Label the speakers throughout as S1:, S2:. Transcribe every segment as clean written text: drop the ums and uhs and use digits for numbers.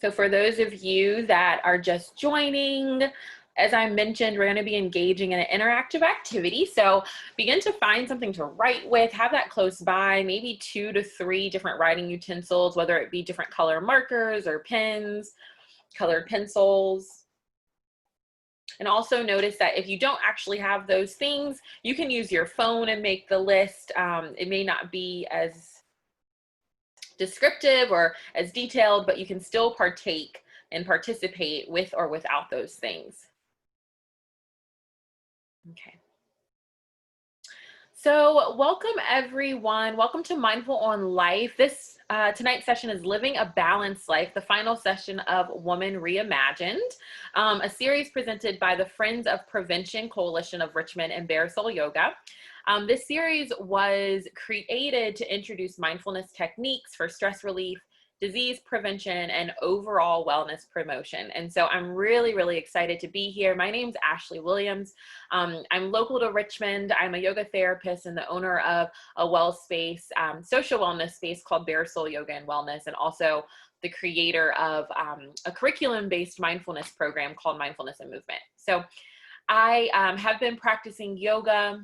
S1: So for those of you that are just joining, as I mentioned, we're going to be engaging in an interactive activity. So begin to find something to write with, have that close by, maybe 2 to 3 different writing utensils, whether it be different color markers or pens, colored pencils. And also notice that if you don't actually have those things, you can use your phone and make the list. It may not be as descriptive or as detailed, but you can still partake and participate with or without those things. Okay. So welcome everyone. Welcome to Mindful on Life. This tonight's session is Living a Balanced Life, the final session of Woman Reimagined, a series presented by the Friends of Prevention Coalition of Richmond and Bare Soul Yoga. This series was created to introduce mindfulness techniques for stress relief, disease prevention, and overall wellness promotion. And so I'm really excited to be here. My name's Ashley Williams. I'm local to Richmond. I'm a yoga therapist and the owner of a social wellness space called Bare Soul Yoga and Wellness, and also the creator of a curriculum-based mindfulness program called Mindfulness and Movement. So I have been practicing yoga,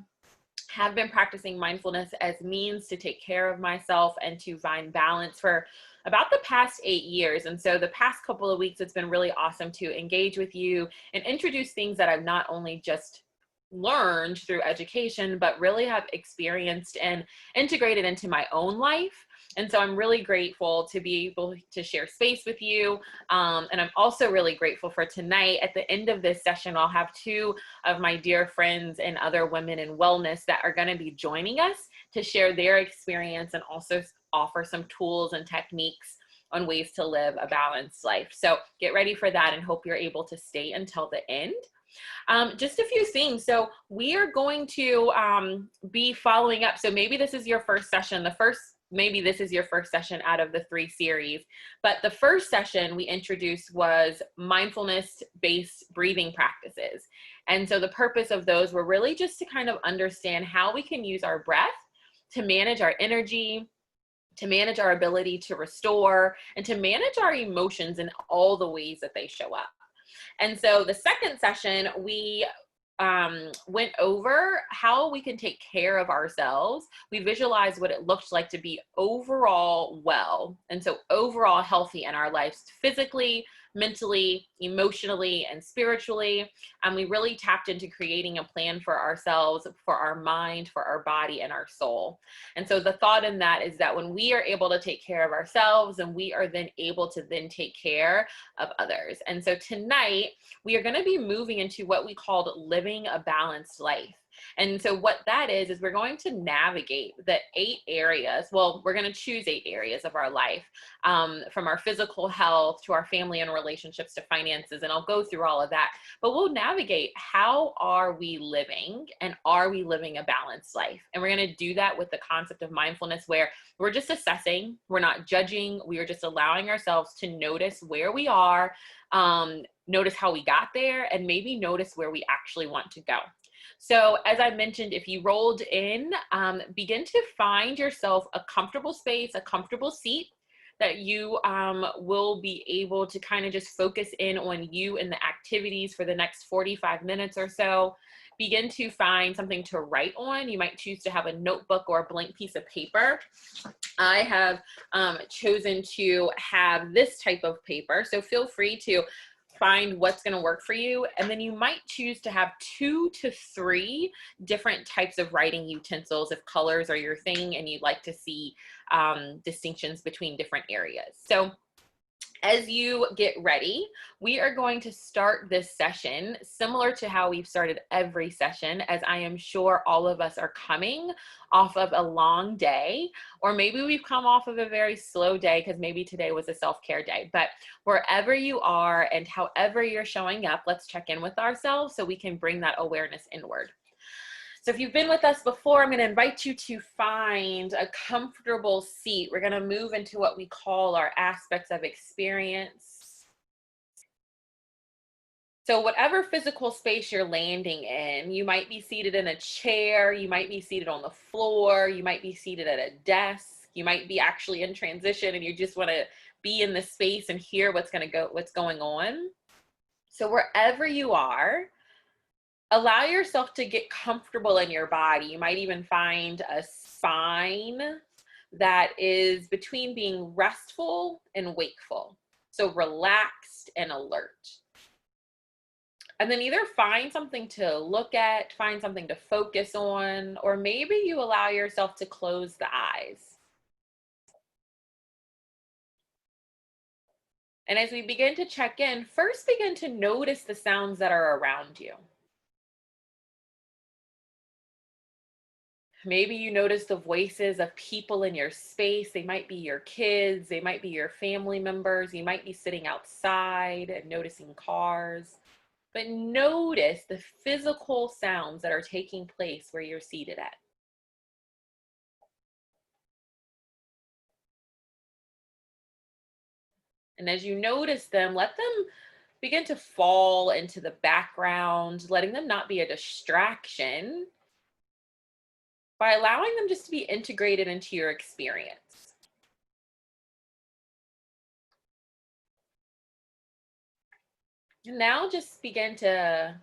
S1: have been practicing mindfulness as means to take care of myself and to find balance for about the past 8 years. And so the past couple of weeks, it's been really awesome to engage with you and introduce things that I've not only just learned through education, but really have experienced and integrated into my own life. And so I'm really grateful to be able to share space with you. And I'm also really grateful for tonight. At the end of this session, I'll have 2 of my dear friends and other women in wellness that are going to be joining us to share their experience and also offer some tools and techniques on ways to live a balanced life. So get ready for that and hope you're able to stay until the end. Just a few things. So we are going to be following up. So maybe this is your first session. Maybe this is your first session out of the 3 series, but the first session we introduced was mindfulness-based breathing practices. And so the purpose of those were really just to kind of understand how we can use our breath to manage our energy, to manage our ability to restore, and to manage our emotions in all the ways that they show up. And so the second session, we went over how we can take care of ourselves. We visualized what it looked like to be overall well, and so overall healthy in our lives, physically, mentally, emotionally, and spiritually. And we really tapped into creating a plan for ourselves, for our mind, for our body, and our soul. And so the thought in that is that when we are able to take care of ourselves, and we are then able to then take care of others. And so tonight, we are going to be moving into what we called living a balanced life. And so what that is we're going to navigate the 8 areas. Well, we're going to choose 8 areas of our life, from our physical health to our family and relationships to finances. And I'll go through all of that, but we'll navigate how are we living, and are we living a balanced life? And we're going to do that with the concept of mindfulness, where we're just assessing, we're not judging, we are just allowing ourselves to notice where we are, notice how we got there, and maybe notice where we actually want to go. So as I mentioned, if you rolled in, begin to find yourself a comfortable space, a comfortable seat that you will be able to kind of just focus in on you and the activities for the next 45 minutes or so. Begin to find something to write on. You might choose to have a notebook or a blank piece of paper. I have chosen to have this type of paper, so feel free to find what's going to work for you. And then you might choose to have 2 to 3 different types of writing utensils if colors are your thing and you'd like to see distinctions between different areas. So as you get ready, we are going to start this session similar to how we've started every session, as I am sure all of us are coming off of a long day, or maybe we've come off of a very slow day because maybe today was a self-care day. But wherever you are and however you're showing up, let's check in with ourselves so we can bring that awareness inward. So if you've been with us before, I'm going to invite you to find a comfortable seat. We're going to move into what we call our aspects of experience. So whatever physical space you're landing in, you might be seated in a chair, you might be seated on the floor, you might be seated at a desk, you might be actually in transition and you just want to be in this space and hear what's going on. So wherever you are, allow yourself to get comfortable in your body. You might even find a spine that is between being restful and wakeful. So relaxed and alert. And then either find something to look at, find something to focus on, or maybe you allow yourself to close the eyes. And as we begin to check in, first begin to notice the sounds that are around you. Maybe you notice the voices of people in your space. They might be your kids, they might be your family members, you might be sitting outside and noticing cars. But notice the physical sounds that are taking place where you're seated at. And as you notice them, let them begin to fall into the background, letting them not be a distraction, by allowing them just to be integrated into your experience. And now just begin to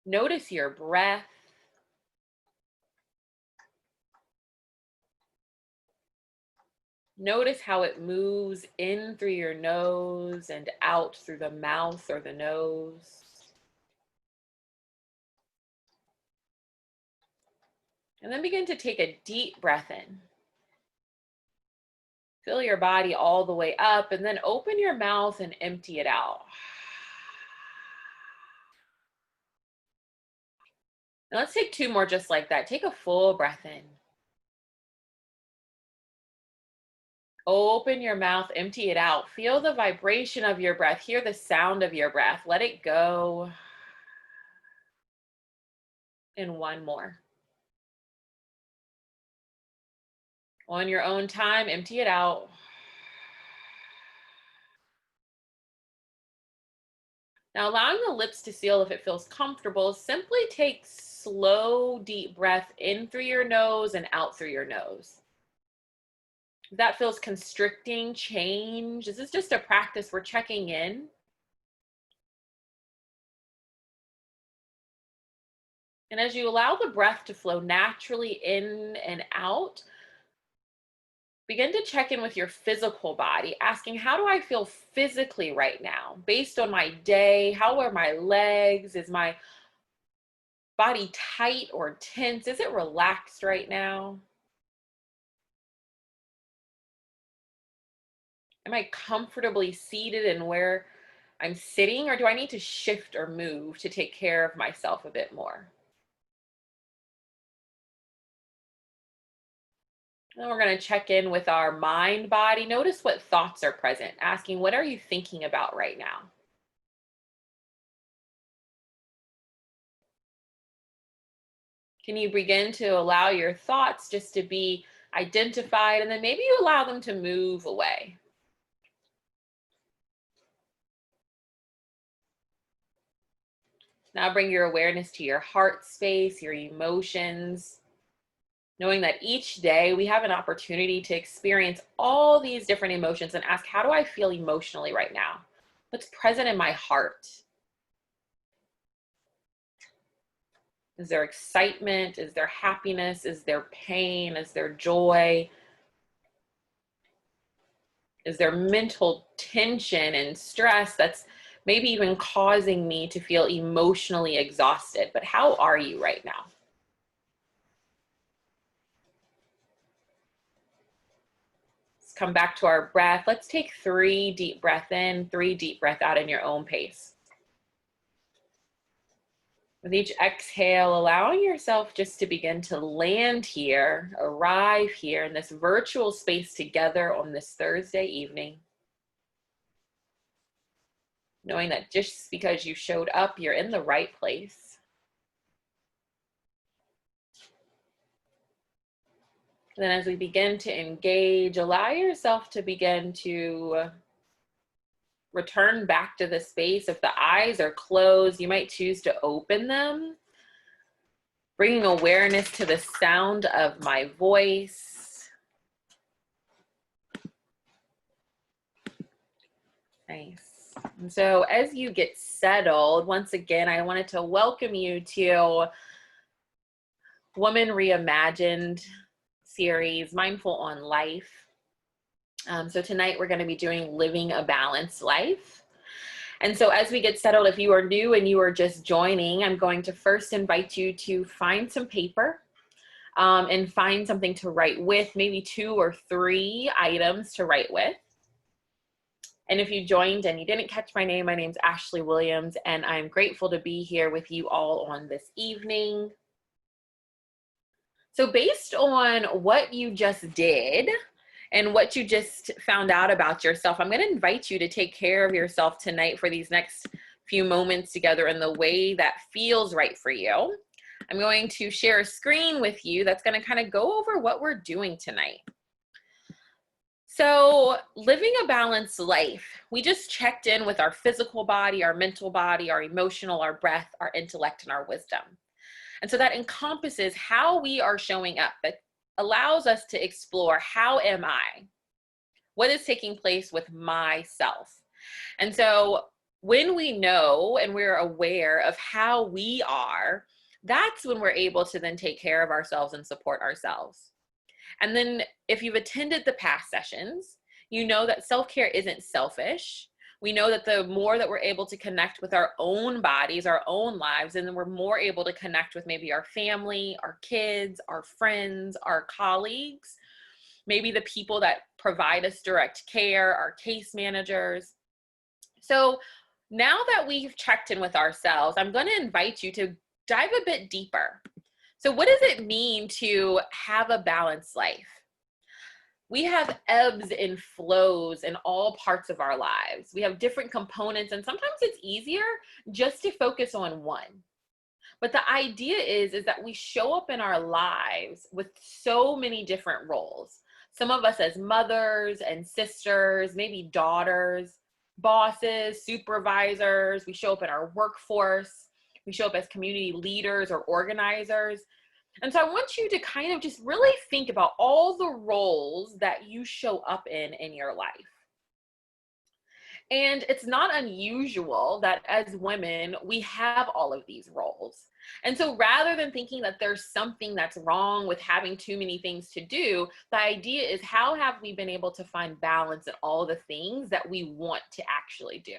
S1: notice your breath. Notice how it moves in through your nose and out through the mouth or the nose. And then begin to take a deep breath in. Fill your body all the way up and then open your mouth and empty it out. Now let's take 2 more just like that. Take a full breath in. Open your mouth, empty it out. Feel the vibration of your breath. Hear the sound of your breath. Let it go. And 1 more. On your own time, empty it out. Now, allowing the lips to seal if it feels comfortable, simply take slow, deep breath in through your nose and out through your nose. If that feels constricting, change. This is just a practice. We're checking in. And as you allow the breath to flow naturally in and out, begin to check in with your physical body, asking, how do I feel physically right now? Based on my day, how are my legs? Is my body tight or tense? Is it relaxed right now? Am I comfortably seated in where I'm sitting, or do I need to shift or move to take care of myself a bit more? Then we're going to check in with our mind body. Notice what thoughts are present, asking, what are you thinking about right now? Can you begin to allow your thoughts just to be identified, and then maybe you allow them to move away? Now bring your awareness to your heart space, your emotions, knowing that each day we have an opportunity to experience all these different emotions and ask, how do I feel emotionally right now? What's present in my heart? Is there excitement? Is there happiness? Is there pain? Is there joy? Is there mental tension and stress that's maybe even causing me to feel emotionally exhausted? But how are you right now? Let's come back to our breath. Let's take 3 deep breaths in, 3 deep breaths out in your own pace. With each exhale, allowing yourself just to begin to land here, arrive here in this virtual space together on this Thursday evening. Knowing that just because you showed up, you're in the right place. And then as we begin to engage, allow yourself to begin to return back to the space. If the eyes are closed, you might choose to open them, bringing awareness to the sound of my voice. Nice. And so as you get settled, once again, I wanted to welcome you to Woman Reimagined series, Mindful on Life. So tonight we're going to be doing Living a Balanced Life. And so as we get settled, if you are new and you are just joining, I'm going to first invite you to find some paper and find something to write with, maybe 2 or 3 items to write with. And if you joined and you didn't catch my name's Ashley Williams, and I'm grateful to be here with you all on this evening. So based on what you just did and what you just found out about yourself, I'm going to invite you to take care of yourself tonight for these next few moments together in the way that feels right for you. I'm going to share a screen with you that's going to kind of go over what we're doing tonight. So living a balanced life, we just checked in with our physical body, our mental body, our emotional, our breath, our intellect, and our wisdom. And so that encompasses how we are showing up. That allows us to explore, how am I? What is taking place with myself? And so when we know and we're aware of how we are, that's when we're able to then take care of ourselves and support ourselves. And then if you've attended the past sessions, you know that self-care isn't selfish. We know that the more that we're able to connect with our own bodies, our own lives, and then we're more able to connect with maybe our family, our kids, our friends, our colleagues, maybe the people that provide us direct care, our case managers. So now that we've checked in with ourselves, I'm going to invite you to dive a bit deeper. So what does it mean to have a balanced life? We have ebbs and flows in all parts of our lives. We have different components, and sometimes it's easier just to focus on one. But the idea is that we show up in our lives with so many different roles. Some of us as mothers and sisters, maybe daughters, bosses, supervisors. We show up in our workforce. We show up as community leaders or organizers. And so I want you to kind of just really think about all the roles that you show up in your life. And it's not unusual that as women, we have all of these roles. And so rather than thinking that there's something that's wrong with having too many things to do, the idea is, how have we been able to find balance in all the things that we want to actually do?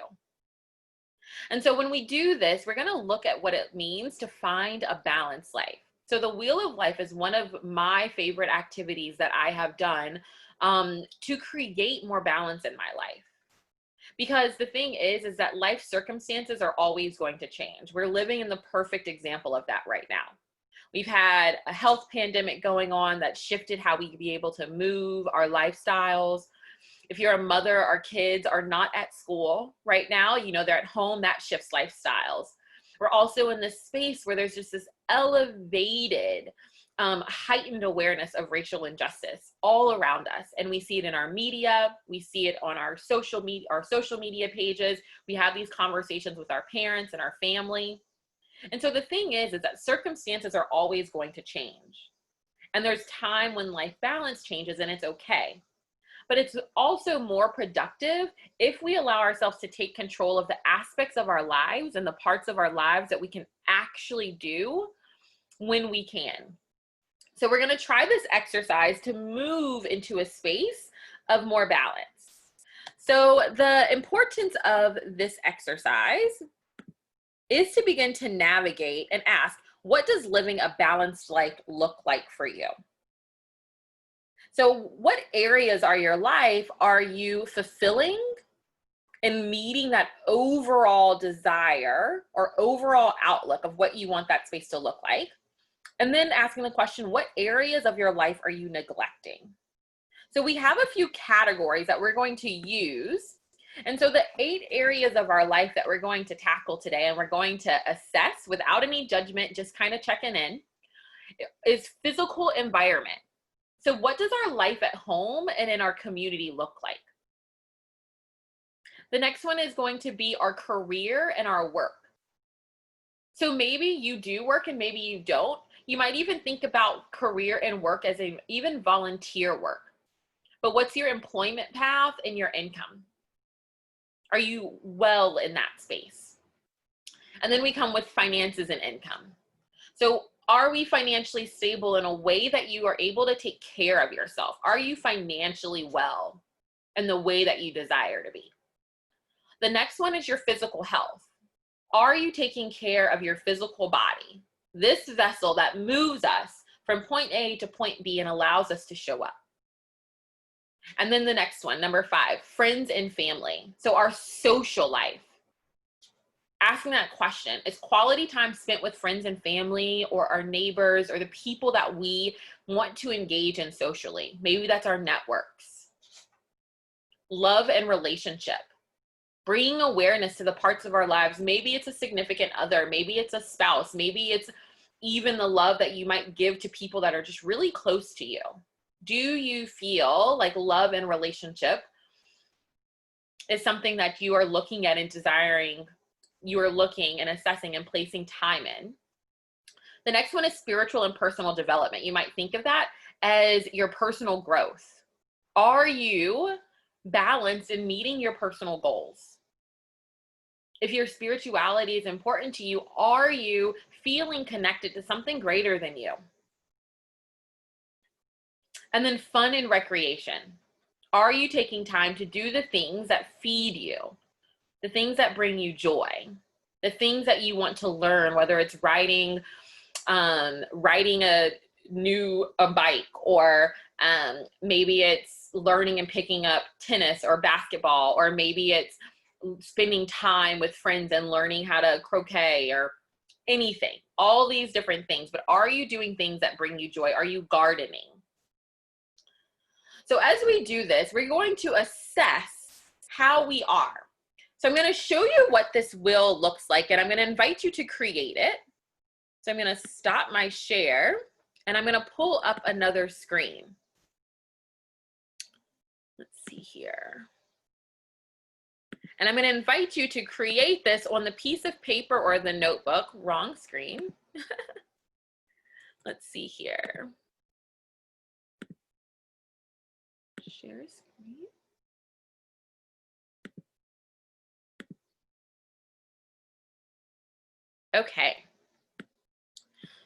S1: And so when we do this, we're going to look at what it means to find a balanced life. So the Wheel of Life is one of my favorite activities that I have done to create more balance in my life. Because the thing is that life circumstances are always going to change. We're living in the perfect example of that right now. We've had a health pandemic going on that shifted how we can be able to move our lifestyles. If you're a mother, our kids are not at school right now, you know, they're at home, that shifts lifestyles. We're also in this space where there's just this elevated, heightened awareness of racial injustice all around us. And we see it in our media, we see it on our social media pages. We have these conversations with our parents and our family. And so the thing is that circumstances are always going to change. And there's time when life balance changes, and it's okay. But it's also more productive if we allow ourselves to take control of the aspects of our lives and the parts of our lives that we can actually do when we can. So we're going to try this exercise to move into a space of more balance. So the importance of this exercise is to begin to navigate and ask, what does living a balanced life look like for you? So what areas of your life are you fulfilling and meeting that overall desire or overall outlook of what you want that space to look like? And then asking the question, what areas of your life are you neglecting? So we have a few categories that we're going to use. And so the 8 areas of our life that we're going to tackle today, and we're going to assess without any judgment, just kind of checking in, is physical environment. So what does our life at home and in our community look like? The next one is going to be our career and our work. So maybe you do work and maybe you don't. You might even think about career and work as even volunteer work. But what's your employment path and your income? Are you well in that space? And then we come with finances and income. So are we financially stable in a way that you are able to take care of yourself? Are you financially well in the way that you desire to be? The next one is your physical health. Are you taking care of your physical body? This vessel that moves us from point A to point B and allows us to show up. And then the next one, number 5, friends and family. So our social life. Asking that question, is quality time spent with friends and family or our neighbors or the people that we want to engage in socially? Maybe that's our networks. Love and relationship. Bringing awareness to the parts of our lives. Maybe it's a significant other. Maybe it's a spouse. Maybe it's even the love that you might give to people that are just really close to you. Do you feel like love and relationship is something that you are looking at and desiring? You are looking and assessing and placing time in. The next one is spiritual and personal development. You might think of that as your personal growth. Are you balanced in meeting your personal goals? If your spirituality is important to you, are you feeling connected to something greater than you? And then fun and recreation. Are you taking time to do the things that feed you? The things that bring you joy, the things that you want to learn, whether it's riding a bike, or maybe it's learning and picking up tennis or basketball, or maybe it's spending time with friends and learning how to croquet or anything, all these different things. But are you doing things that bring you joy? Are you gardening? So as we do this, we're going to assess how we are. So I'm going to show you what this wheel looks like, and I'm going to invite you to create it. So I'm going to stop my share, and I'm going to pull up another screen. Let's see here. And I'm going to invite you to create this on the piece of paper or the notebook. Wrong screen. Let's see here. Share screen. Okay.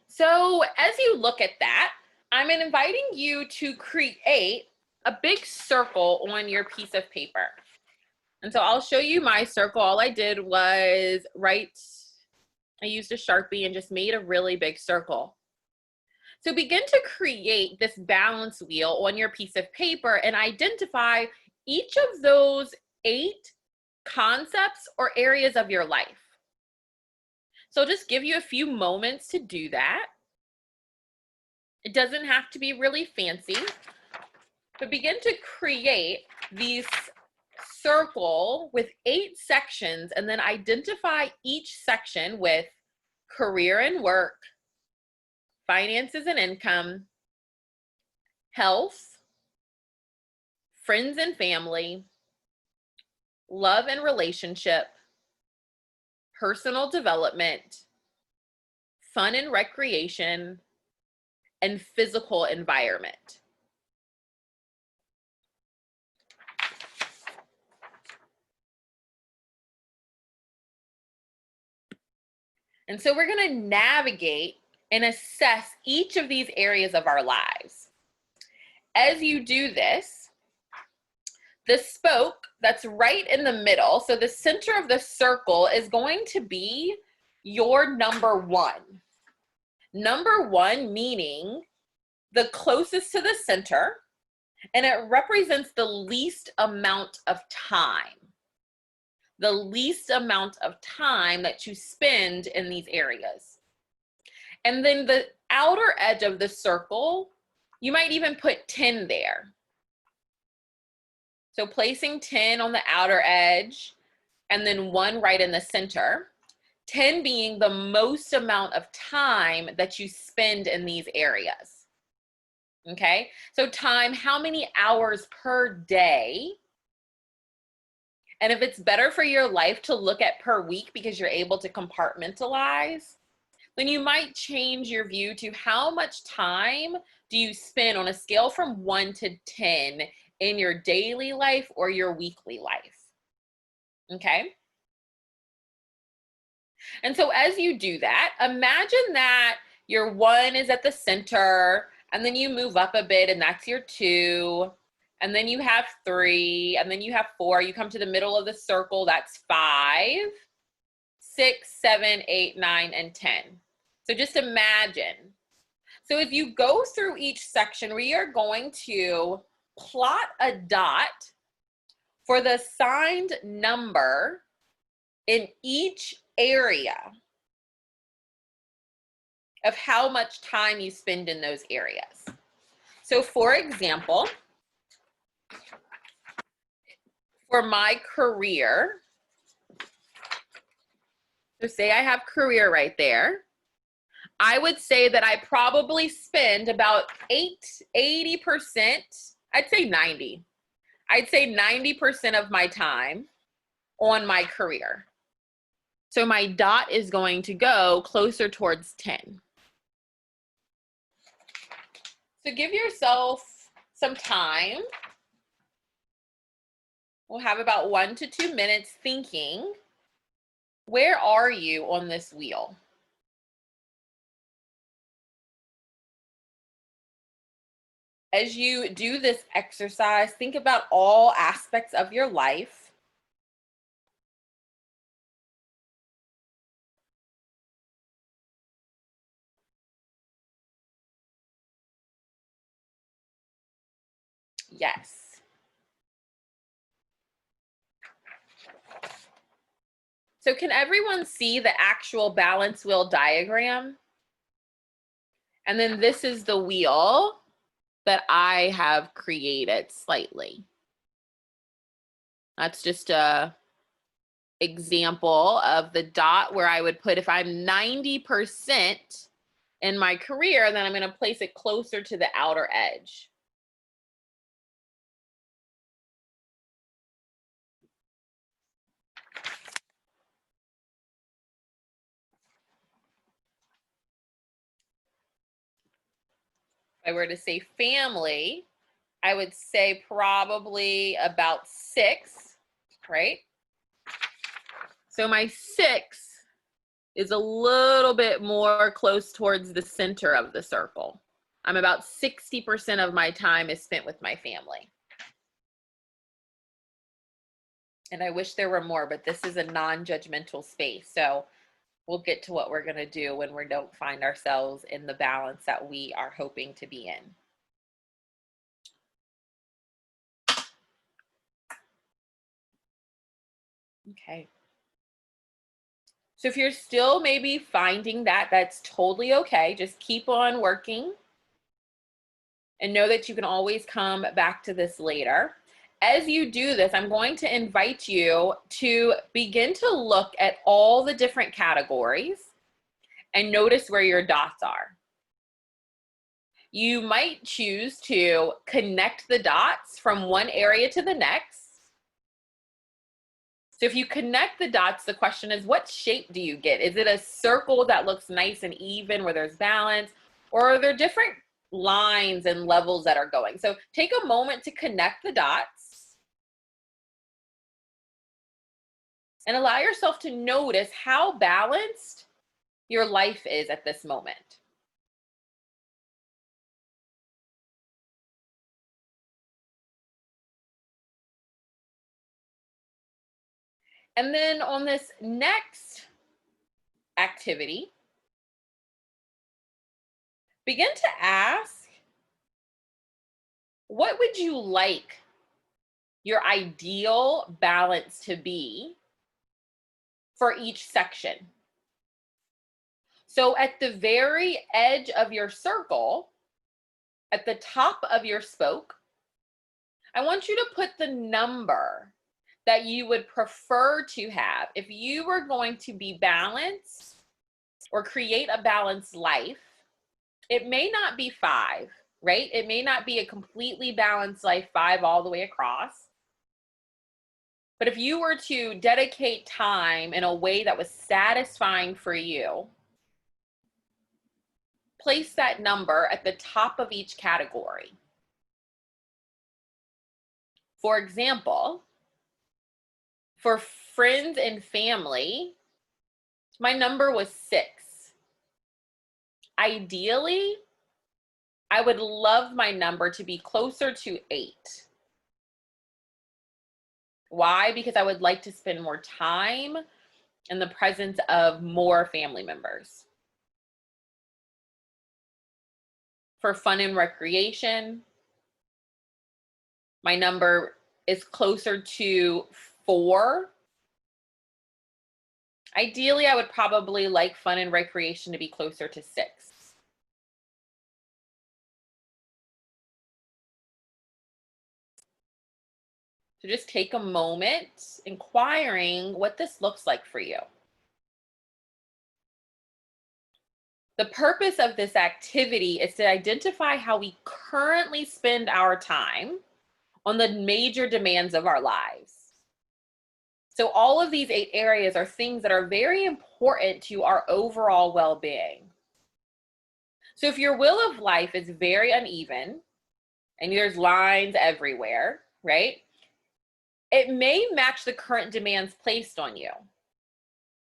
S1: So as you look at that, I'm inviting you to create a big circle on your piece of paper. And so I'll show you my circle. All I did was I used a Sharpie and just made a really big circle. So begin to create this balance wheel on your piece of paper and identify each of those 8 concepts or areas of your life. So just give you a few moments to do that. It doesn't have to be really fancy, but begin to create these circle with 8 sections, and then identify each section with career and work, finances and income, health, friends and family, love and relationship, personal development, fun and recreation, and physical environment. And so we're going to navigate and assess each of these areas of our lives. As you do this, the spoke that's right in the middle, so the center of the circle, is going to be your number 1. Number 1 meaning the closest to the center, and it represents the least amount of time. The least amount of time that you spend in these areas. And then the outer edge of the circle, you might even put 10 there. So placing 10 on the outer edge, and then 1 right in the center. 10 being the most amount of time that you spend in these areas. Okay, so time, how many hours per day? And if it's better for your life to look at per week because you're able to compartmentalize, then you might change your view to how much time do you spend on a scale from 1 to 10 in your daily life or your weekly life. Okay. And so as you do that, imagine that your 1 is at the center, and then you move up a bit, and that's your 2. And then you have 3, and then you have 4. You come to the middle of the circle, that's 5, 6, 7, 8, 9, and 10. So just imagine. So if you go through each section, we are going to plot a dot for the assigned number in each area of how much time you spend in those areas. So for example, for my career, so say I have career right there, I would say that I probably spend about 80%, I'd say 90. I'd say 90% of my time on my career. So my dot is going to go closer towards 10. So give yourself some time. We'll have about 1 to 2 minutes thinking, where are you on this wheel? As you do this exercise, think about all aspects of your life. Yes. So can everyone see the actual balance wheel diagram? And then this is the wheel that I have created slightly. That's just a example of the dot where I would put, if I'm 90% in my career, then I'm going to place it closer to the outer edge. If I were to say family, I would say probably about 6, right? So my 6 is a little bit more close towards the center of the circle. I'm about 60% of my time is spent with my family. And I wish there were more, but this is a non-judgmental space. So we'll get to what we're going to do when we don't find ourselves in the balance that we are hoping to be in. Okay. So if you're still maybe finding that, that's totally okay. Just keep on working and know that you can always come back to this later. As you do this, I'm going to invite you to begin to look at all the different categories and notice where your dots are. You might choose to connect the dots from one area to the next. So if you connect the dots, the question is, what shape do you get? Is it a circle that looks nice and even where there's balance, or are there different lines and levels that are going? So take a moment to connect the dots and allow yourself to notice how balanced your life is at this moment. And then on this next activity, begin to ask, what would you like your ideal balance to be for each section? So at the very edge of your circle, at the top of your spoke, I want you to put the number that you would prefer to have if you were going to be balanced or create a balanced life. It may not be 5, right? It may not be a completely balanced life, 5 all the way across. But if you were to dedicate time in a way that was satisfying for you, place that number at the top of each category. For example, for friends and family, my number was 6. Ideally, I would love my number to be closer to 8. Why? Because I would like to spend more time in the presence of more family members. For fun and recreation, my number is closer to 4. Ideally, I would probably like fun and recreation to be closer to 6. So just take a moment inquiring what this looks like for you. The purpose of this activity is to identify how we currently spend our time on the major demands of our lives. So all of these 8 areas are things that are very important to our overall well-being. So if your wheel of life is very uneven and there's lines everywhere, right? It may match the current demands placed on you.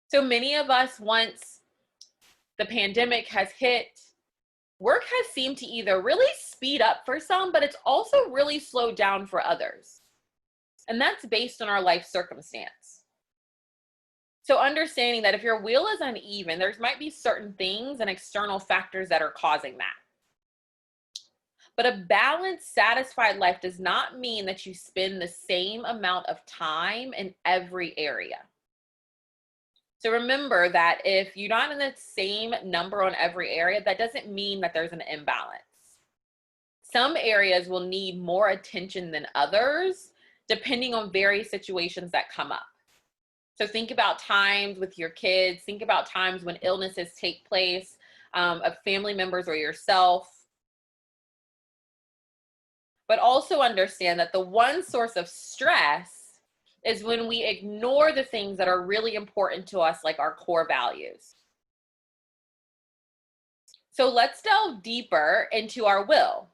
S1: So many of us, once the pandemic has hit, work has seemed to either really speed up for some, but it's also really slowed down for others. And that's based on our life circumstance. So understanding that if your wheel is uneven, there might be certain things and external factors that are causing that. But a balanced, satisfied life does not mean that you spend the same amount of time in every area. So remember that if you're not in the same number on every area, that doesn't mean that there's an imbalance. Some areas will need more attention than others, depending on various situations that come up. So think about times with your kids, think about times when illnesses take place of family members or yourself. But also understand that the one source of stress is when we ignore the things that are really important to us, like our core values. So let's delve deeper into our will.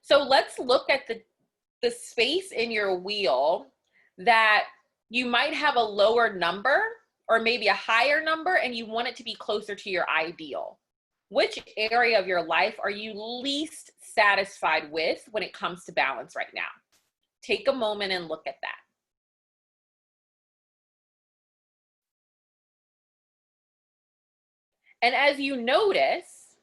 S1: So let's look at the space in your wheel that you might have a lower number or maybe a higher number and you want it to be closer to your ideal. Which area of your life are you least satisfied with when it comes to balance right now? Take a moment and look at that. And as you notice,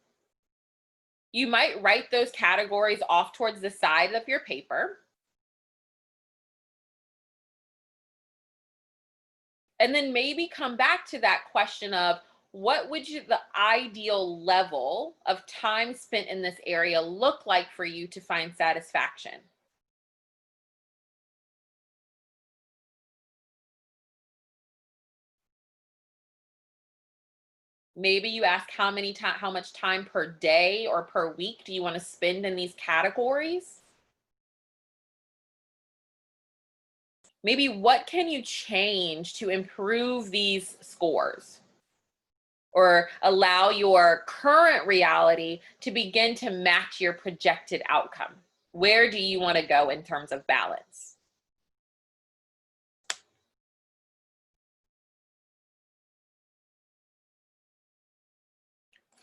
S1: you might write those categories off towards the side of your paper. And then maybe come back to that question of what would the ideal level of time spent in this area look like for you to find satisfaction? Maybe you ask how much time per day or per week do you want to spend in these categories? Maybe what can you change to improve these scores? Or allow your current reality to begin to match your projected outcome? Where do you want to go in terms of balance?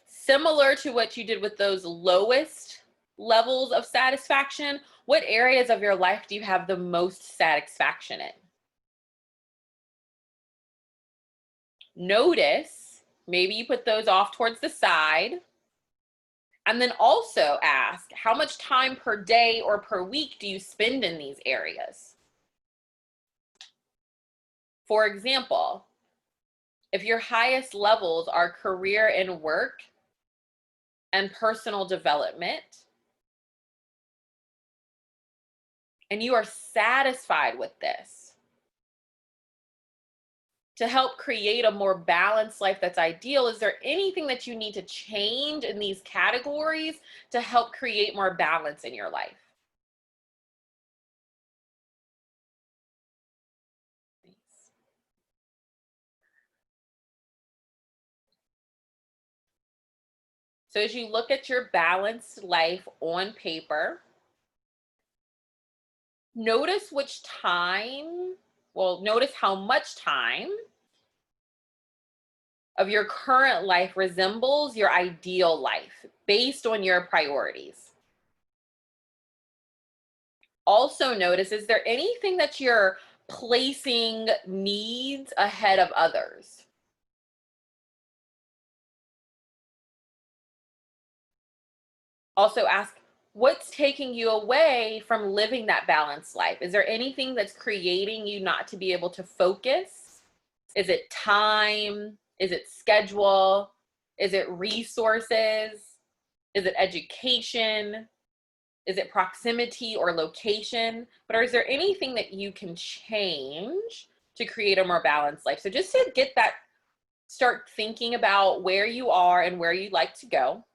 S1: Similar to what you did with those lowest levels of satisfaction, what areas of your life do you have the most satisfaction in? Notice, maybe you put those off towards the side. And then also ask, how much time per day or per week do you spend in these areas? For example, if your highest levels are career and work and personal development, and you are satisfied with this, to help create a more balanced life that's ideal, is there anything that you need to change in these categories to help create more balance in your life? So as you look at your balanced life on paper, notice which time well, notice how much time of your current life resembles your ideal life based on your priorities. Also notice, is there anything that you're placing needs ahead of others? Also ask, what's taking you away from living that balanced life? Is there anything that's creating you not to be able to focus? Is it time? Is it schedule? Is it resources? Is it education? Is it proximity or location? But is there anything that you can change to create a more balanced life? So just to get that, start thinking about where you are and where you'd like to go.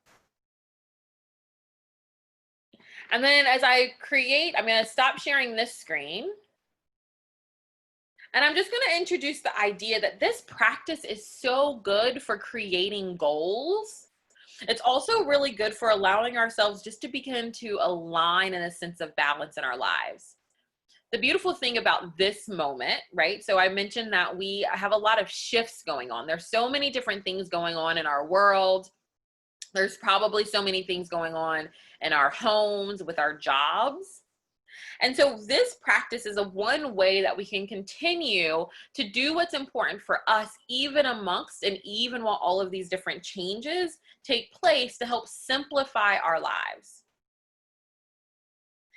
S1: And then as I create, I'm going to stop sharing this screen. And I'm just going to introduce the idea that this practice is so good for creating goals. It's also really good for allowing ourselves just to begin to align in a sense of balance in our lives. The beautiful thing about this moment, right? So I mentioned that we have a lot of shifts going on. There's so many different things going on in our world. There's probably so many things going on in our homes, with our jobs. And so this practice is a one way that we can continue to do what's important for us, even amongst and even while all of these different changes take place, to help simplify our lives.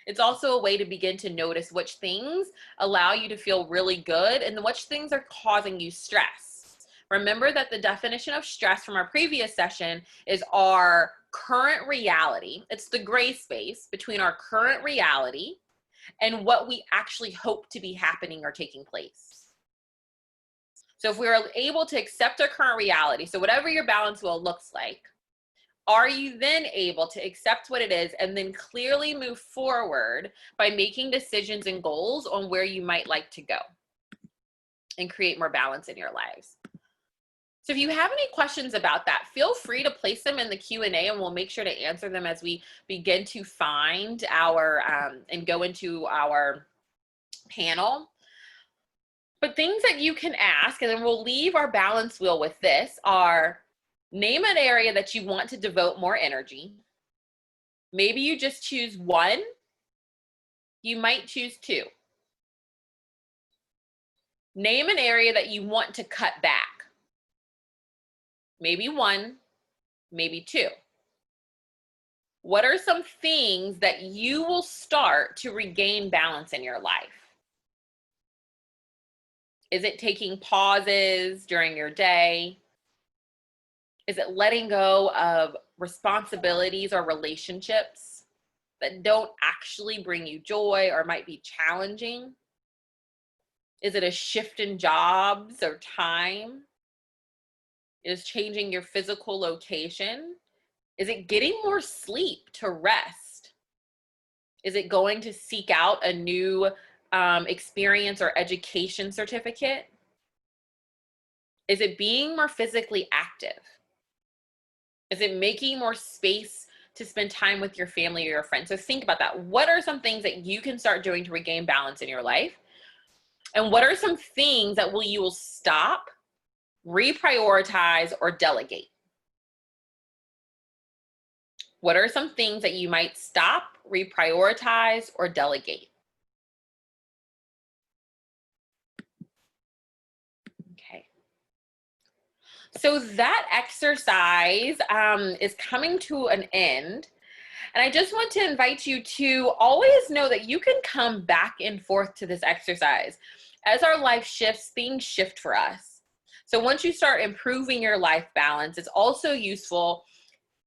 S1: It's also a way to begin to notice which things allow you to feel really good and which things are causing you stress. Remember that the definition of stress from our previous session is our current reality. It's the gray space between our current reality and what we actually hope to be happening or taking place. So if we're able to accept our current reality, so whatever your balance wheel looks like, are you then able to accept what it is and then clearly move forward by making decisions and goals on where you might like to go and create more balance in your lives? So if you have any questions about that, feel free to place them in the Q&A and we'll make sure to answer them as we begin to find our and go into our panel. But things that you can ask, and then we'll leave our balance wheel with this, are name an area that you want to devote more energy. Maybe you just choose one. You might choose two. Name an area that you want to cut back. Maybe one, maybe two. What are some things that you will start to regain balance in your life? Is it taking pauses during your day? Is it letting go of responsibilities or relationships that don't actually bring you joy or might be challenging? Is it a shift in jobs or time? Is changing your physical location? Is it getting more sleep to rest? Is it going to seek out a new experience or education certificate? Is it being more physically active? Is it making more space to spend time with your family or your friends? So think about that. What are some things that you can start doing to regain balance in your life? And what are some things that you will stop, reprioritize, or delegate? What are some things that you might stop, reprioritize, or delegate? Okay. So that exercise is coming to an end. And I just want to invite you to always know that you can come back and forth to this exercise. As our life shifts, things shift for us. So once you start improving your life balance, it's also useful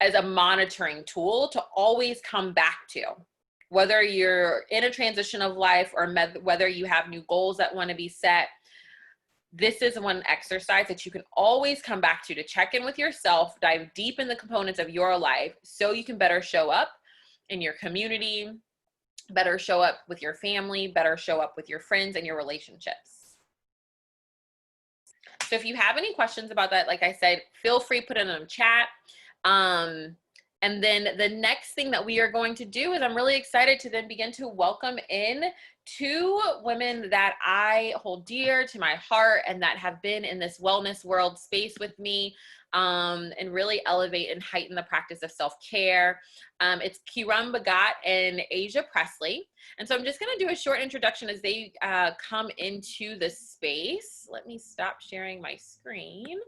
S1: as a monitoring tool to always come back to. Whether you're in a transition of life or whether you have new goals that want to be set, this is one exercise that you can always come back to check in with yourself, dive deep in the components of your life so you can better show up in your community, better show up with your family, better show up with your friends and your relationships. So if you have any questions about that, like I said, feel free to put it in the chat. And And then the next thing that we are going to do is I'm really excited to then begin to welcome in two women that I hold dear to my heart and that have been in this wellness world space with me, and really elevate and heighten the practice of self-care. It's Kiran Bhagat and Asia Presley. And so I'm just going to do a short introduction as they come into the space. Let me stop sharing my screen.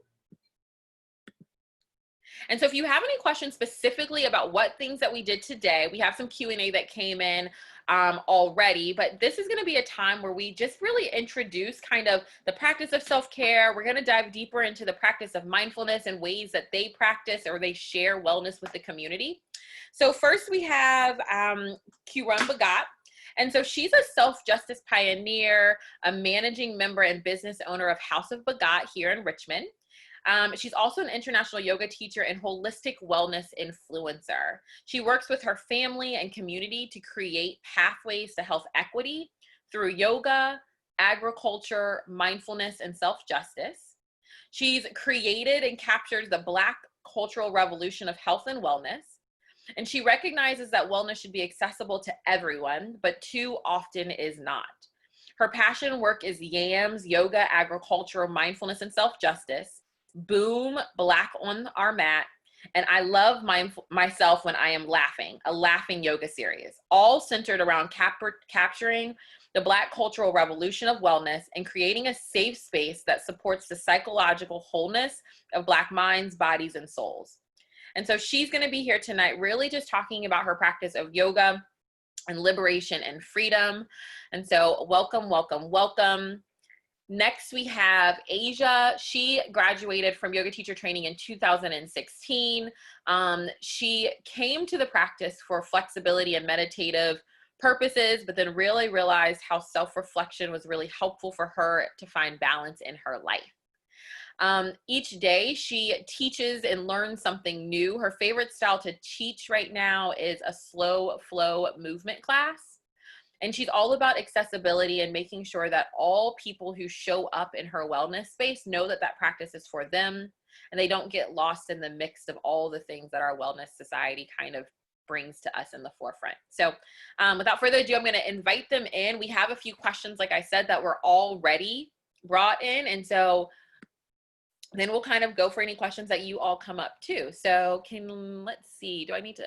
S1: And so if you have any questions specifically about what things that we did today, we have some Q&A that came in already, but this is going to be a time where we just really introduce kind of the practice of self-care. We're going to dive deeper into the practice of mindfulness and ways that they practice or they share wellness with the community. So first we have Kiran Bhagat. And so she's a self-justice pioneer, a managing member and business owner of House of Bhagat here in Richmond. She's also an international yoga teacher and holistic wellness influencer. She works with her family and community to create pathways to health equity through yoga, agriculture, mindfulness, and self-justice. She's created and captures the Black cultural revolution of health and wellness. And she recognizes that wellness should be accessible to everyone, but too often is not. Her passion work is yams, yoga, agriculture, mindfulness, and self-justice. Boom, Black on our mat, and I love myself when I am laughing, a laughing yoga series, all centered around capturing the Black cultural revolution of wellness and creating a safe space that supports the psychological wholeness of Black minds, bodies, and souls. And so she's going to be here tonight really just talking about her practice of yoga and liberation and freedom. And so welcome, welcome, welcome. Next, we have Asia. She graduated from yoga teacher training in 2016. She came to the practice for flexibility and meditative purposes, but then really realized how self-reflection was really helpful for her to find balance in her life. Each day, she teaches and learns something new. Her favorite style to teach right now is a slow flow movement class. And she's all about accessibility and making sure that all people who show up in her wellness space know that that practice is for them and they don't get lost in the mix of all the things that our wellness society kind of brings to us in the forefront. So without further ado, I'm going to invite them in. We have a few questions, like I said, that were already brought in. And so then we'll kind of go for any questions that you all come up to. So let's see, do I need to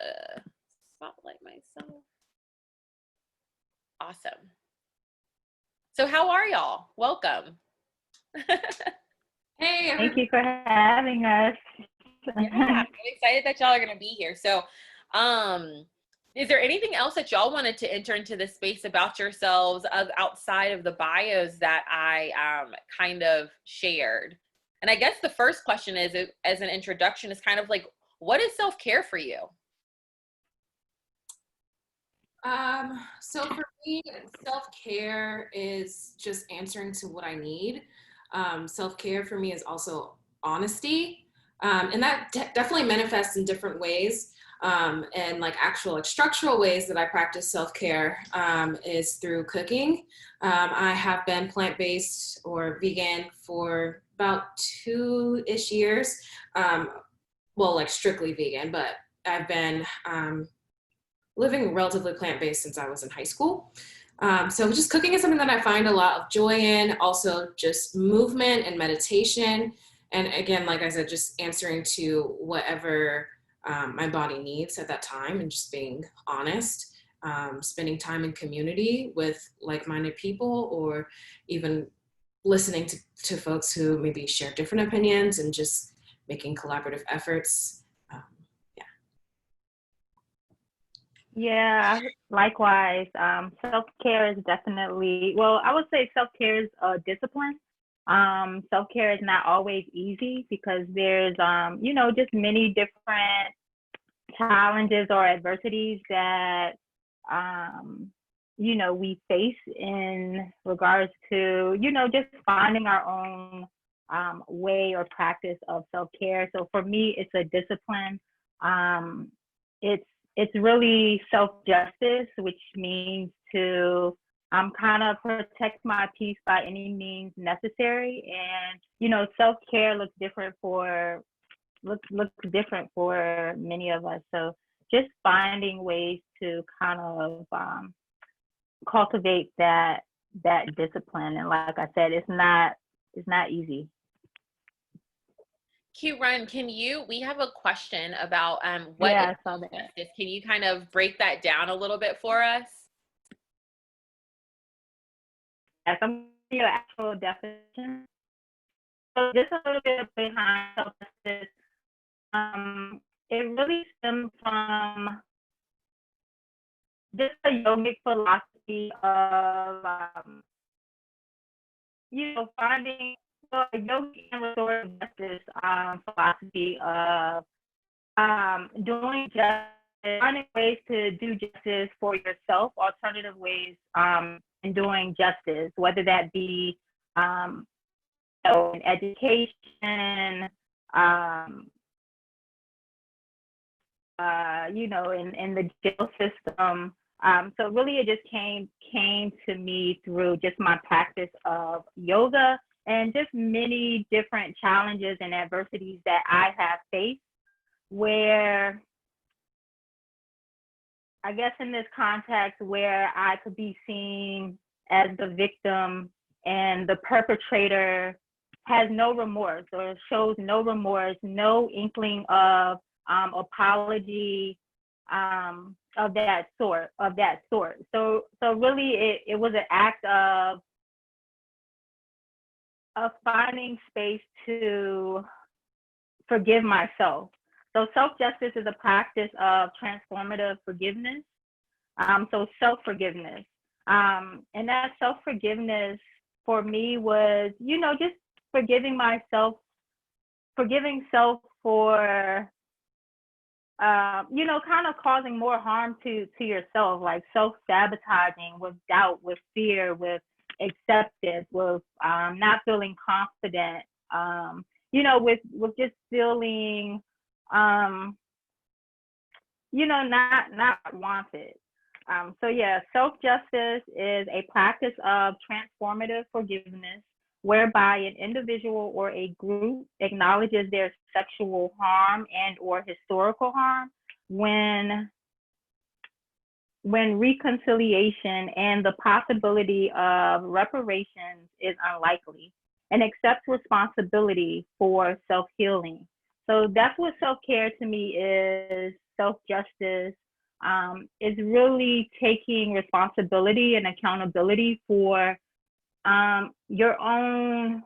S1: spotlight myself? Awesome. So how are y'all? Welcome.
S2: Hey.
S3: Thank you for having us.
S1: Yeah, I'm excited that y'all are going to be here. So is there anything else that y'all wanted to enter into this space about yourselves outside of the bios that I kind of shared? And I guess the first question is, as an introduction, is kind of like, what is self-care for you?
S2: So for me, self-care is just answering to what I need. Self-care for me is also honesty. And that definitely manifests in different ways. And like actual like structural ways that I practice self-care is through cooking. I have been plant-based or vegan for about 2-ish years. Well, like strictly vegan, but I've been living relatively plant-based since I was in high school. So just cooking is something that I find a lot of joy in, also just movement and meditation. And again, like I said, just answering to whatever my body needs at that time and just being honest, spending time in community with like-minded people, or even listening to folks who maybe share different opinions and just making collaborative efforts.
S3: Yeah, likewise. Self-care is definitely, well, I would say self-care is a discipline. Self-care is not always easy because there's, just many different challenges or adversities that, we face in regards to, just finding our own way or practice of self-care. So for me, it's a discipline. It's really self-justice, which means to kind of protect my peace by any means necessary. And, self-care looks different for looks different for many of us. So just finding ways to kind of cultivate that discipline. And like I said, it's not easy.
S1: Q Run, we have a question about what is
S3: Yeah, I saw that.
S1: justice. Can you kind of break that down a little bit for us?
S3: Yes, I'm your actual definition. So just a little bit behind self-justice. It really stems from just a yogic philosophy of finding a yogic and restorative justice philosophy of doing justice, finding ways to do justice for yourself, alternative ways in doing justice, whether that be in education, in the jail system. So really it just came to me through just my practice of yoga and just many different challenges and adversities that I have faced, where I guess in this context where I could be seen as the victim and the perpetrator has no remorse or shows no remorse, no inkling of apology of that sort. So really it was an act of finding space to forgive myself. So self-justice is a practice of transformative forgiveness. So self-forgiveness. And that self-forgiveness for me was, just forgiving myself, forgiving self for, kind of causing more harm to yourself, like self-sabotaging with doubt, with fear, with acceptance, with not feeling confident, with just feeling, not wanted. So yeah, self-justice is a practice of transformative forgiveness whereby an individual or a group acknowledges their sexual harm and or historical harm when reconciliation and the possibility of reparations is unlikely, and accepts responsibility for self-healing. So that's what self-care to me is. Self-justice is really taking responsibility and accountability for your own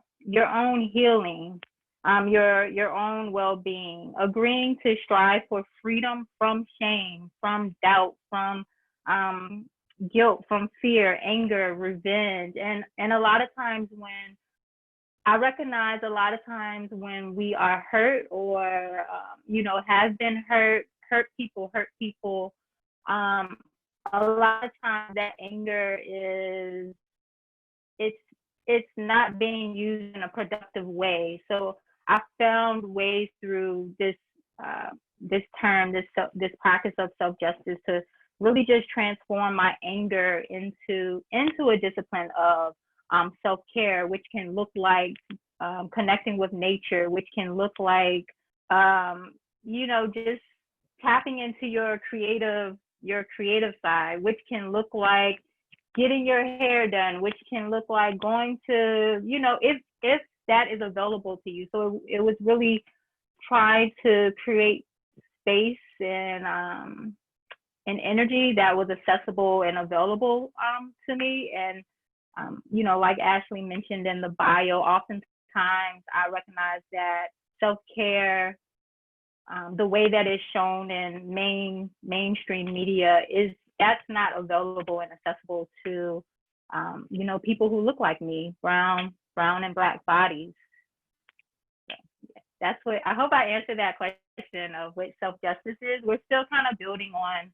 S3: healing, your own well-being, agreeing to strive for freedom from shame, from doubt, from guilt, from fear, anger, revenge, and a lot of times when I recognize a lot of times when we are hurt or have been hurt people, um, a lot of times that anger is it's it's not being used in a productive way. So I found ways through this practice of self justice to really just transform my anger into a discipline of self care, which can look like connecting with nature, which can look like just tapping into your creative side, which can look like getting your hair done, which can look like going to, if that is available to you. So it was really trying to create space and energy that was accessible and available to me. And like Ashley mentioned in the bio, oftentimes I recognize that self-care, the way that is shown in mainstream media, is that's not available and accessible to people who look like me, brown and black bodies. That's what I hope I answered that question of what self-justice is. We're still kind of building on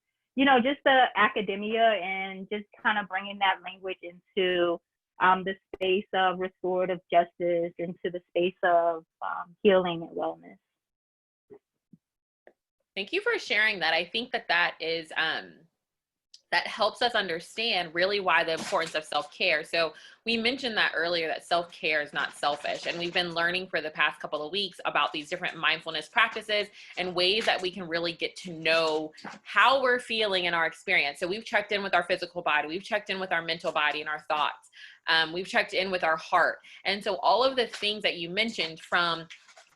S3: just the academia and just kind of bringing that language into the space of restorative justice, into the space of healing and wellness.
S1: Thank you for sharing that. I think that is that helps us understand really why the importance of self-care. So we mentioned that earlier, that self-care is not selfish. And we've been learning for the past couple of weeks about these different mindfulness practices and ways that we can really get to know how we're feeling in our experience. So we've checked in with our physical body, we've checked in with our mental body and our thoughts. We've checked in with our heart. And so all of the things that you mentioned, from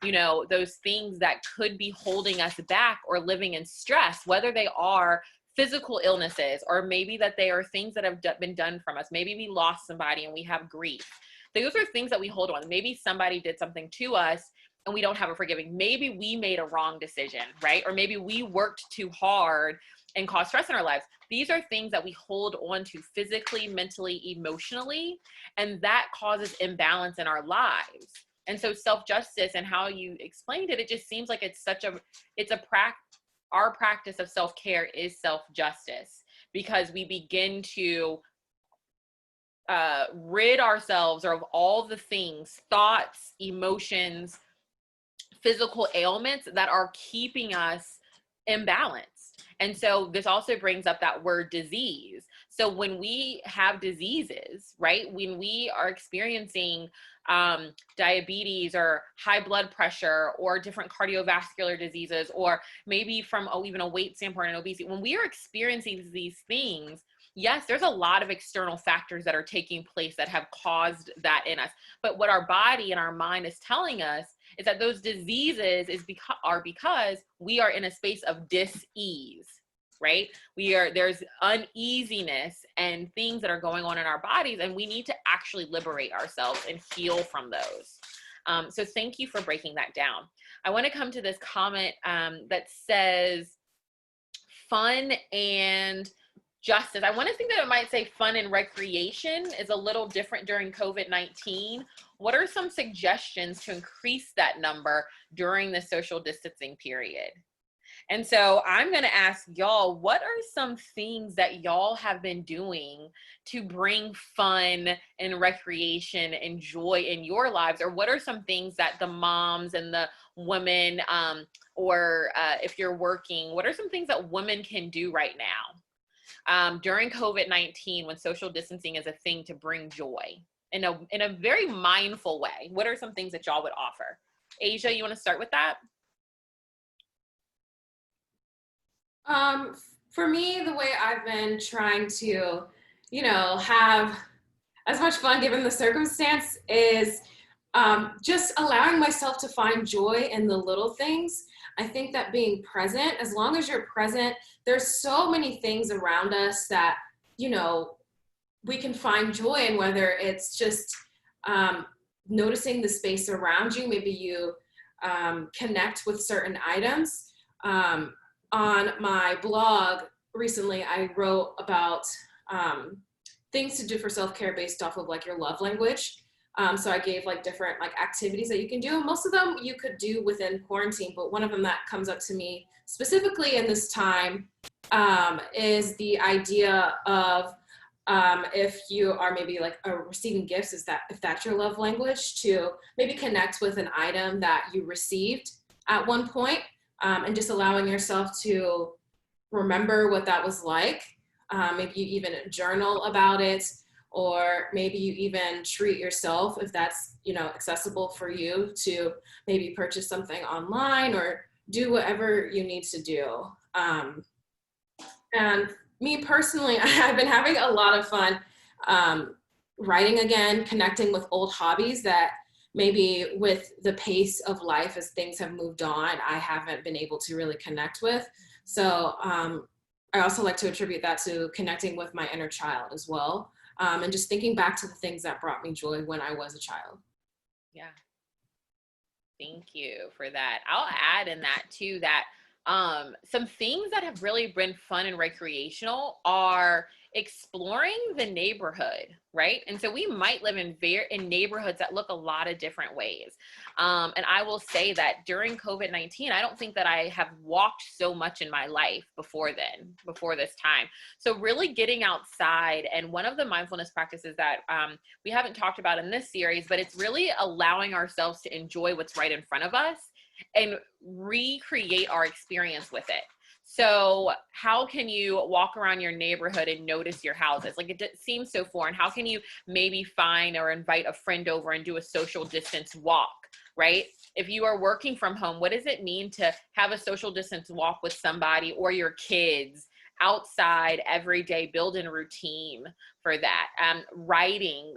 S1: those things that could be holding us back or living in stress, whether they are physical illnesses, or maybe that they are things that have been done from us. Maybe we lost somebody and we have grief. Those are things that we hold on. Maybe somebody did something to us and we don't have a forgiving. Maybe we made a wrong decision, right? Or maybe we worked too hard and caused stress in our lives. These are things that we hold on to physically, mentally, emotionally, and that causes imbalance in our lives. And so self-justice, and how you explained it, it just seems like it's a practice. Our practice of self-care is self-justice, because we begin to rid ourselves of all the things, thoughts, emotions, physical ailments that are keeping us imbalanced. And so this also brings up that word disease. So when we have diseases, right, when we are experiencing diabetes or high blood pressure or different cardiovascular diseases, or maybe from even a weight standpoint and obesity, when we are experiencing these things, yes, there's a lot of external factors that are taking place that have caused that in us. But what our body and our mind is telling us is that those diseases are because we are in a space of dis-ease, right? There's uneasiness and things that are going on in our bodies, and we need to actually liberate ourselves and heal from those. So thank you for breaking that down. I want to come to this comment that says fun and justice. I want to think that it might say fun and recreation is a little different during COVID-19. What are some suggestions to increase that number during the social distancing period? And so I'm going to ask y'all, what are some things that y'all have been doing to bring fun and recreation and joy in your lives? Or what are some things that the moms and the women, or if you're working, what are some things that women can do right now during COVID-19, when social distancing is a thing, to bring joy in a very mindful way? What are some things that y'all would offer? Asia, you want to start with that?
S2: For me, the way I've been trying to, have as much fun given the circumstance is just allowing myself to find joy in the little things. I think that being present, as long as you're present, there's so many things around us that, we can find joy in, whether it's just noticing the space around you. Maybe you connect with certain items. On my blog recently, I wrote about things to do for self-care based off of your love language. So I gave different activities that you can do. Most of them you could do within quarantine, but one of them that comes up to me specifically in this time is the idea of if you are maybe receiving gifts, if that's your love language, to maybe connect with an item that you received at one point, and just allowing yourself to remember what that was like. Maybe you even journal about it, or maybe you even treat yourself, if that's accessible for you, to maybe purchase something online or do whatever you need to do. And me personally, I've been having a lot of fun writing again, connecting with old hobbies that maybe with the pace of life as things have moved on, I haven't been able to really connect with. So I also like to attribute that to connecting with my inner child as well. And just thinking back to the things that brought me joy when I was a child.
S1: Yeah. Thank you for that. I'll add in that too, that some things that have really been fun and recreational are exploring the neighborhood, right? And so we might live in neighborhoods that look a lot of different ways. And I will say that during COVID-19, I don't think that I have walked so much in my life before this time. So really getting outside, and one of the mindfulness practices that we haven't talked about in this series, but it's really allowing ourselves to enjoy what's right in front of us and recreate our experience with it. So how can you walk around your neighborhood and notice your houses? Like it seems so foreign. How can you maybe find or invite a friend over and do a social distance walk, right? If you are working from home, what does it mean to have a social distance walk with somebody or your kids outside every day? Build in a routine for that. Writing,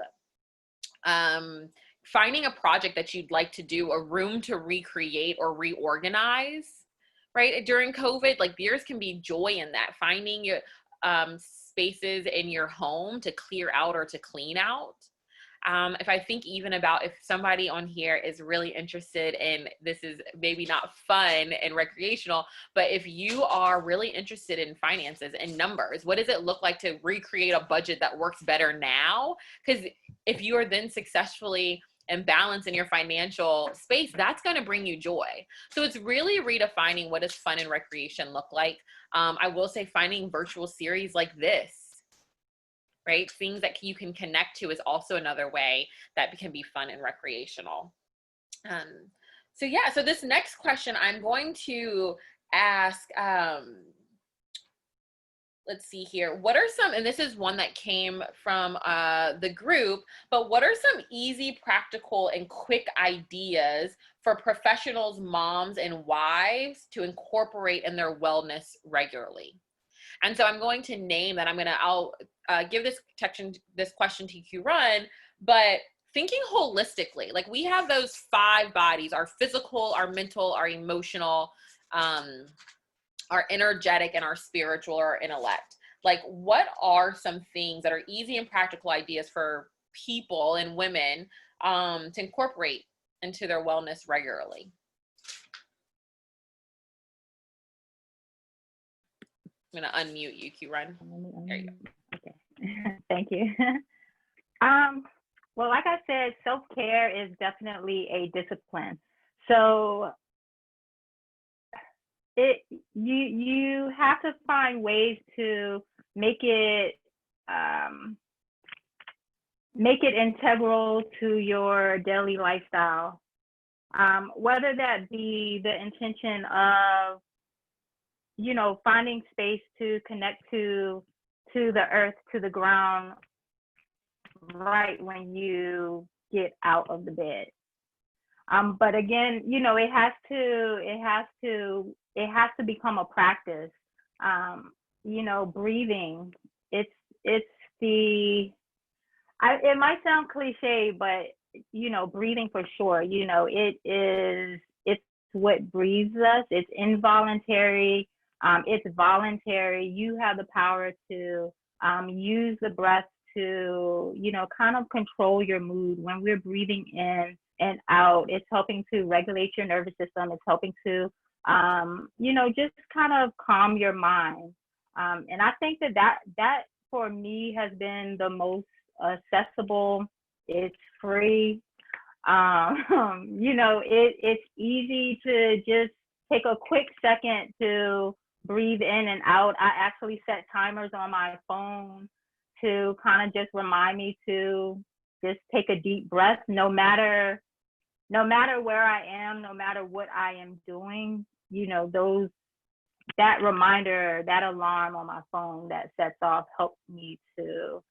S1: finding a project that you'd like to do, a room to recreate or reorganize, right? During COVID, like yours can be joy in that, finding your spaces in your home to clear out or to clean out. If I think even about if somebody on here is really interested in, this is maybe not fun and recreational, but if you are really interested in finances and numbers, what does it look like to recreate a budget that works better now? Because if you are then successfully and balance in your financial space, that's going to bring you joy. So it's really redefining what does fun and recreation look like. I will say finding virtual series like this, right? Things that you can connect to is also another way that can be fun and recreational. So yeah, so this next question I'm going to ask, let's see here. What are some, and this is one that came from the group, but what are some easy, practical, and quick ideas for professionals, moms, and wives to incorporate in their wellness regularly? And so I'm going to name that. I'll give this question to Q Run, but thinking holistically, like we have those 5 bodies: our physical, our mental, our emotional, our energetic, and our spiritual or intellect. Like what are some things that are easy and practical ideas for people and women to incorporate into their wellness regularly? I'm going to unmute you, Q Run. There you go.
S3: Okay. Thank you. Well, like I said, self-care is definitely a discipline. So you have to find ways to make it integral to your daily lifestyle. Whether that be the intention of, you know, finding space to connect to the earth, to the ground, right when you get out of the bed. But again, you know, it has to become a practice. You know, breathing. It might sound cliche, but you know, breathing for sure. You know, it's what breathes us. It's involuntary. It's voluntary. You have the power to use the breath to, you know, kind of control your mood. When we're breathing in and out, it's helping to regulate your nervous system. It's helping to, you know, just kind of calm your mind. And I think that for me has been the most accessible. It's free. You know, it's easy to just take a quick second to breathe in and out. I actually set timers on my phone to kind of just remind me to just take a deep breath, no matter where I am, no matter what I am doing. You know, that reminder, that alarm on my phone that sets off helps me to,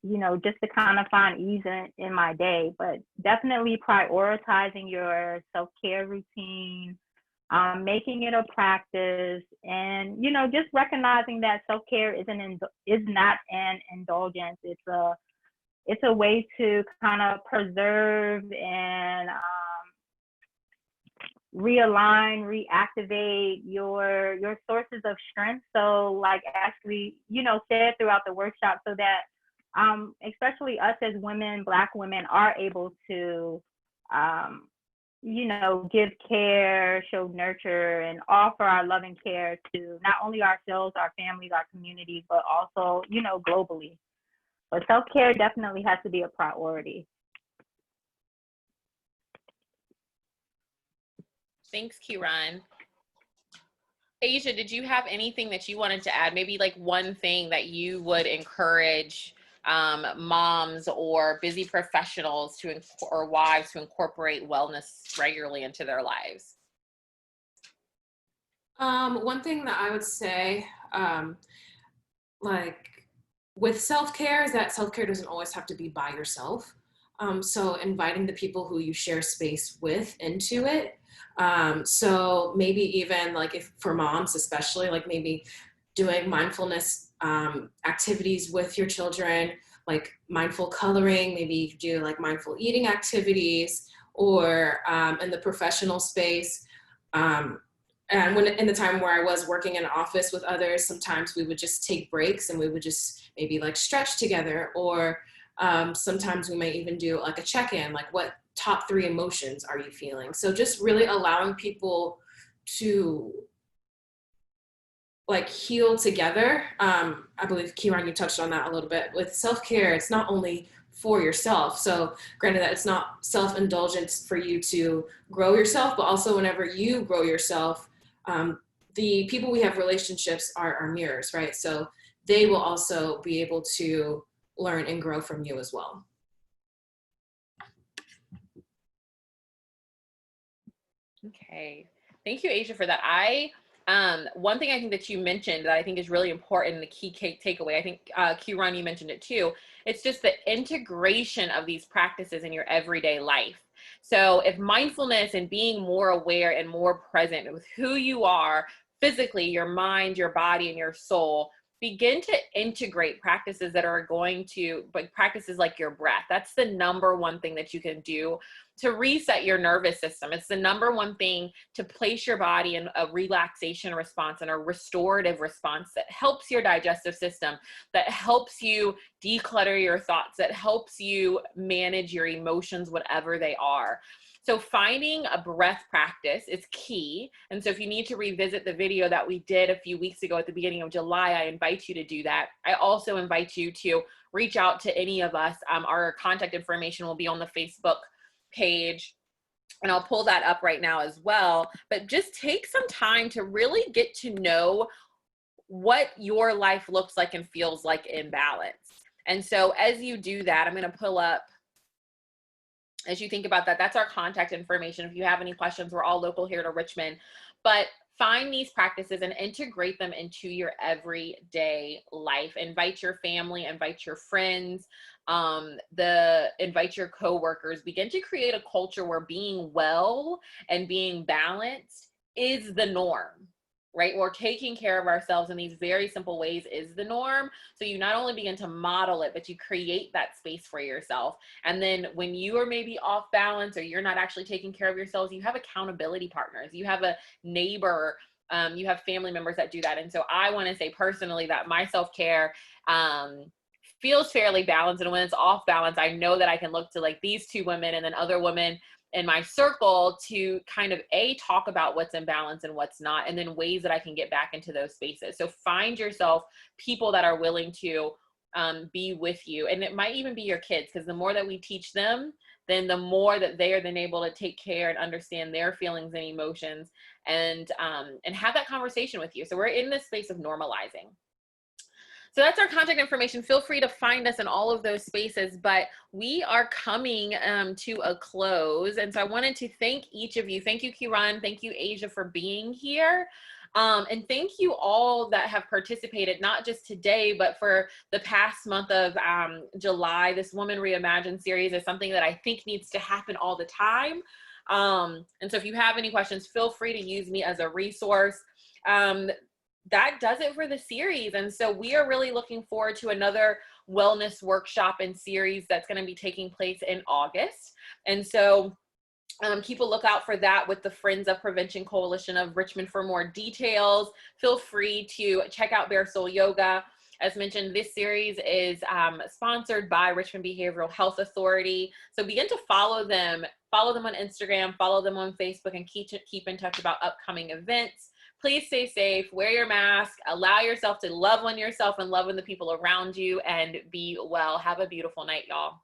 S3: you know, just to kind of find ease in my day. But definitely prioritizing your self-care routine, making it a practice, and, you know, just recognizing that self-care is not an indulgence. It's a way to kind of preserve and realign, reactivate your sources of strength. So like Ashley, you know, said throughout the workshop, so that especially us as women, Black women, are able to you know, give care, show nurture, and offer our loving care to not only ourselves, our families, our communities, but also, you know, globally. But self-care definitely has to be a priority.
S1: Thanks, Kiran. Asia, did you have anything that you wanted to add? Maybe like one thing that you would encourage moms or busy professionals or wives to incorporate wellness regularly into their lives?
S2: One thing that I would say, like with self-care, is that self-care doesn't always have to be by yourself. So inviting the people who you share space with into it. So maybe even like if for moms especially, like maybe doing mindfulness activities with your children, like mindful coloring, maybe you could do like mindful eating activities, or in the professional space. Um, and when in the time where I was working in an office with others, sometimes we would just take breaks and we would just maybe like stretch together, or sometimes we might even do like a check-in, like what top 3 emotions are you feeling? So just really allowing people to like heal together. I believe Kieran, you touched on that a little bit. With self-care, it's not only for yourself. So granted that it's not self-indulgence for you to grow yourself, but also whenever you grow yourself, um, the people we have relationships are our mirrors, right? So they will also be able to learn and grow from you as well.
S1: Okay. Thank you, Asia, for that. One thing I think that you mentioned that I think is really important, the key takeaway, I think Q-Ron, you mentioned it too, it's just the integration of these practices in your everyday life. So if mindfulness and being more aware and more present with who you are physically, your mind, your body, and your soul, begin to integrate practices that are going to, like practices like your breath. That's the number one thing that you can do to reset your nervous system. It's the number one thing to place your body in a relaxation response and a restorative response that helps your digestive system, that helps you declutter your thoughts, that helps you manage your emotions, whatever they are. So finding a breath practice is key. And so if you need to revisit the video that we did a few weeks ago at the beginning of July, I invite you to do that. I also invite you to reach out to any of us. Our contact information will be on the Facebook page, and I'll pull that up right now as well. But just take some time to really get to know what your life looks like and feels like in balance. And so as you do that, I'm going to pull up, as you think about that, that's our contact information. If you have any questions, we're all local here to Richmond. But find these practices and integrate them into your everyday life. Invite your family, invite your friends, invite your coworkers. Begin to create a culture where being well and being balanced is the norm, right? We're taking care of ourselves in these very simple ways is the norm. So you not only begin to model it, but you create that space for yourself. And then when you are maybe off balance or you're not actually taking care of yourselves, you have accountability partners. You have a neighbor, you have family members that do that. And so I want to say personally that my self-care feels fairly balanced. And when it's off balance, I know that I can look to like these 2 women and then other women in my circle to kind of talk about what's in balance and what's not, and then ways that I can get back into those spaces. So find yourself people that are willing to be with you. And it might even be your kids, because the more that we teach them, then the more that they are then able to take care and understand their feelings and emotions, and have that conversation with you. So we're in this space of normalizing. So that's our contact information. Feel free to find us in all of those spaces, but we are coming to a close. And so I wanted to thank each of you. Thank you, Kiran. Thank you, Asia, for being here. And thank you all that have participated, not just today, but for the past month of July. This Woman Reimagined series is something that I think needs to happen all the time. And so if you have any questions, feel free to use me as a resource. That does it for the series. And so we are really looking forward to another wellness workshop and series that's going to be taking place in August. And so keep a lookout for that with the Friends of Prevention Coalition of Richmond. For more details, feel free to check out Bare Soul Yoga. As mentioned, this series is sponsored by Richmond Behavioral Health Authority. So begin to follow them on Instagram, follow them on Facebook, and keep in touch about upcoming events. Please stay safe, wear your mask, allow yourself to love on yourself and love on the people around you, and be well. Have a beautiful night, y'all.